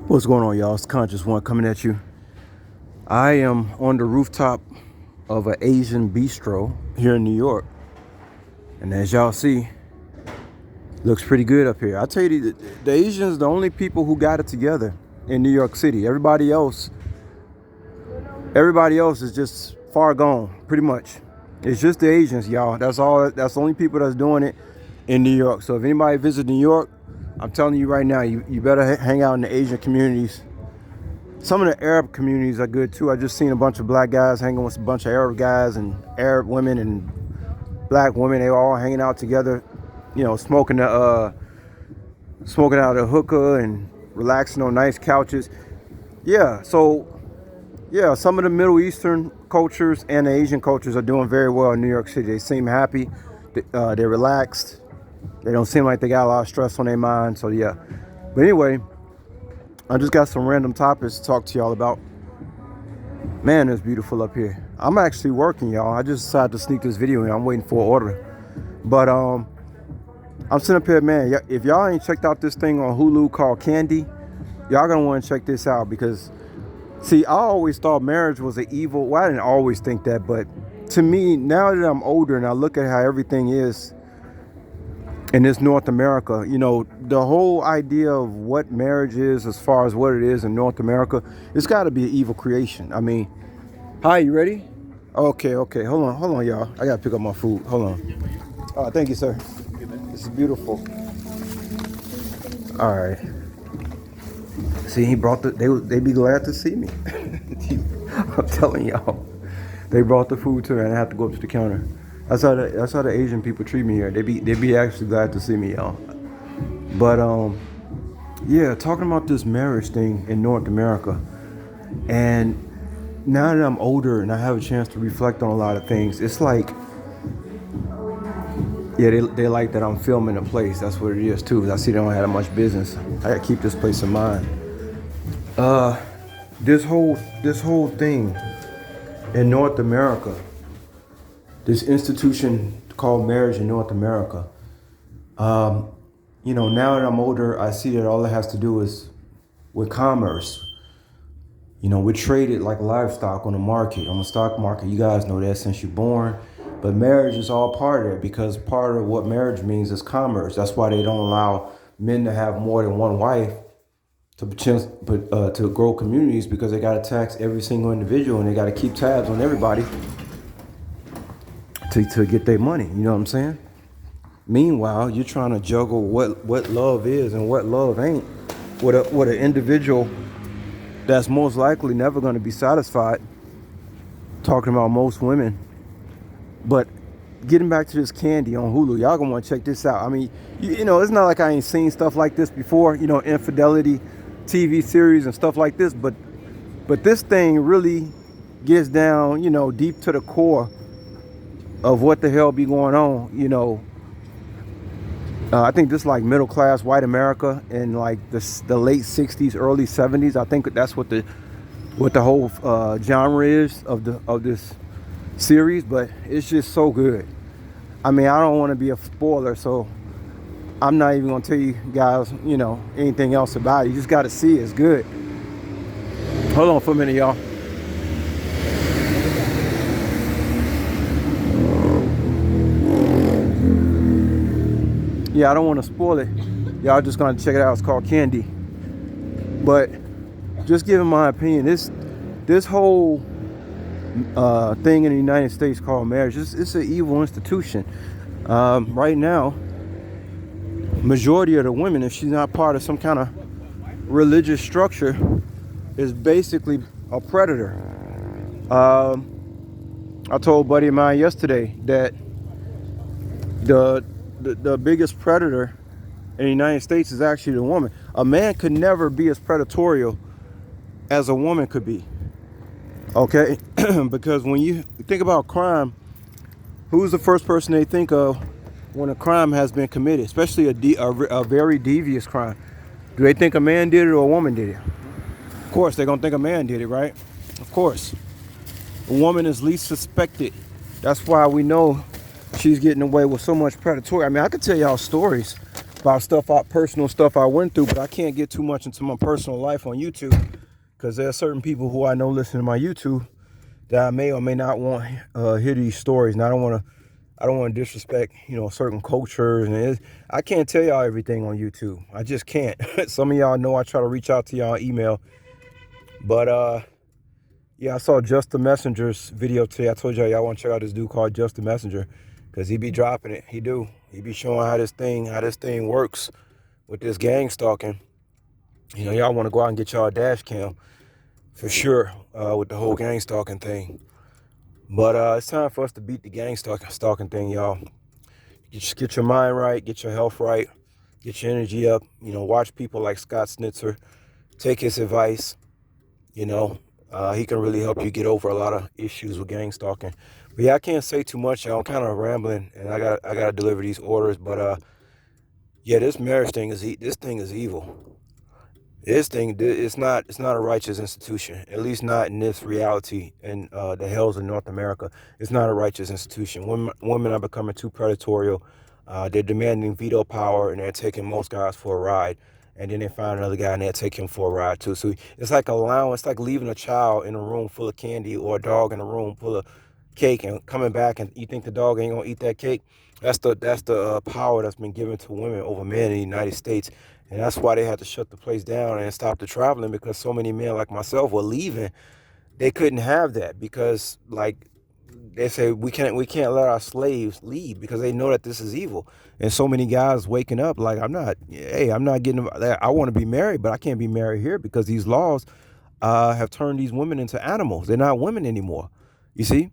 What's going on, y'all? It's Conscious One coming at you. I am on the rooftop of an Asian bistro here in New York. And as y'all see, looks pretty good up here. I tell you, the Asians, the only people who got it together in New York City. Everybody else is just far gone, pretty much. It's just the Asians, y'all. That's all. That's the only people that's doing it in New York. So if anybody visits New York, I'm telling you right now, you better hang out in the Asian communities. Some of the Arab communities are good too. I just seen a bunch of black guys hanging with a bunch of Arab guys and Arab women and black women. They were all hanging out together, you know, smoking out a hookah and relaxing on nice couches. Yeah, so yeah, some of the Middle Eastern cultures and the Asian cultures are doing very well in New York City. They seem happy. They're relaxed. They don't seem like they got a lot of stress on their mind. So yeah. But anyway, I just got some random topics to talk to y'all about. Man, it's beautiful up here. I'm actually working, y'all. I just decided to sneak this video in. I'm waiting for an order. But I'm sitting up here, man. If y'all ain't checked out this thing on Hulu called Candy, y'all gonna want to check this out because, see, I always thought marriage was an evil. Well, I didn't always think that, but to me, now that I'm older and I look at how everything is in this North America, you know, the whole idea of what marriage is as far as what it is in North America, it's got to be an evil creation. I mean, hi, you ready? Okay. Hold on, y'all. I got to pick up my food. Hold on. Thank you, sir. This is beautiful. All right. See, he brought they be glad to see me. I'm telling y'all. They brought the food to her and I have to go up to the counter. That's how the Asian people treat me here. They be actually glad to see me, y'all. But yeah, talking about this marriage thing in North America, and now that I'm older and I have a chance to reflect on a lot of things, it's like, yeah, they like that I'm filming a place. That's what it is too. I see they don't have that much business. I gotta keep this place in mind. This whole thing in North America. This institution called marriage in North America. You know, now that I'm older, I see that all it has to do is with commerce. You know, we trade it like livestock on the market, on the stock market. You guys know that since you're born. But marriage is all part of it because part of what marriage means is commerce. That's why they don't allow men to have more than one wife to grow communities, because they got to tax every single individual and they got to keep tabs on everybody to get their money. You know what I'm saying? Meanwhile, you're trying to juggle what love is and what love ain't with an individual that's most likely never going to be satisfied. Talking about most women. But getting back to this Candy on Hulu, y'all gonna want to check this out. I mean, you know, it's not like I ain't seen stuff like this before, you know, infidelity TV series and stuff like this, but this thing really gets down, you know, deep to the core of what the hell be going on, you know. I think this is like middle class white America in like the late 60s, early 70s. I think that's what the whole genre is of this series, but it's just so good. I mean, I don't want to be a spoiler, so I'm not even gonna tell you guys, you know, anything else about it. You just got to see it. It's good. Hold on for a minute, y'all. Yeah, I don't want to spoil it. Y'all just gonna check it out. It's called Candy. But just giving my opinion, this whole thing in the United States called marriage, it's an evil institution. Right now, majority of the women, if she's not part of some kind of religious structure, is basically a predator. I told a buddy of mine yesterday that the biggest predator in the United States is actually the woman. A man could never be as predatory as a woman could be. Okay? Because when you think about crime, who's the first person they think of when a crime has been committed, especially a very devious crime? Do they think a man did it or a woman did it? Of course, they're going to think a man did it, right? Of course. A woman is least suspected. That's why we know she's getting away with so much predatory. I mean, I could tell y'all stories about personal stuff I went through, but I can't get too much into my personal life on YouTube because there are certain people who I know listen to my YouTube that I may or may not want hear these stories. And I don't want to disrespect, certain cultures, and I can't tell y'all everything on YouTube. I just can't. Some of y'all know I try to reach out to y'all email, but yeah, I saw Just the Messenger's video today. I told y'all want to check out this dude called Just the Messenger because he be dropping it. He be showing how this thing works with this gang stalking. Y'all want to go out and get y'all a dash cam for sure with the whole gang stalking thing. But it's time for us to beat the gang stalking thing, y'all. You just get your mind right, get your health right, get your energy up. Watch people like Scott Snitzer. Take his advice. He can really help you get over a lot of issues with gang stalking. But yeah, I can't say too much, y'all. I'm kind of rambling, and I gotta deliver these orders. But yeah, this marriage thing is evil. This thing, it's not a righteous institution. At least not in this reality in the hells of North America. It's not a righteous institution. Women are becoming too predatory. They're demanding veto power, and they're taking most guys for a ride. And then they find another guy and they'll take him for a ride too. So it's like leaving a child in a room full of candy or a dog in a room full of cake and coming back and you think the dog ain't gonna eat that cake. That's the power that's been given to women over men in the United States. And that's why they had to shut the place down and stop the traveling, because so many men like myself were leaving. They couldn't have that because, like, they say we can't let our slaves leave because they know that this is evil. And so many guys waking up like, I'm not getting, I want to be married, but I can't be married here because these laws have turned these women into animals. They're not women anymore, you see.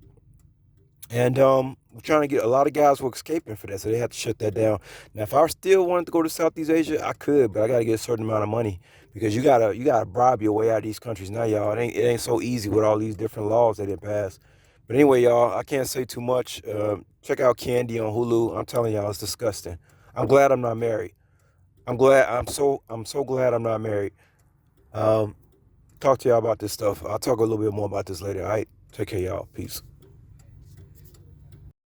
And we're trying to get a lot of guys were escaping for that, so they had to shut that down. Now, if I still wanted to go to Southeast Asia, I could, but I got to get a certain amount of money because you gotta bribe your way out of these countries now, y'all. It ain't so easy with all these different laws that they passed. But anyway, y'all, I can't say too much. Check out Candy on Hulu. I'm telling y'all, it's disgusting. I'm glad I'm not married. I'm so glad I'm not married. Talk to y'all about this stuff. I'll talk a little bit more about this later. All right, take care, y'all. Peace.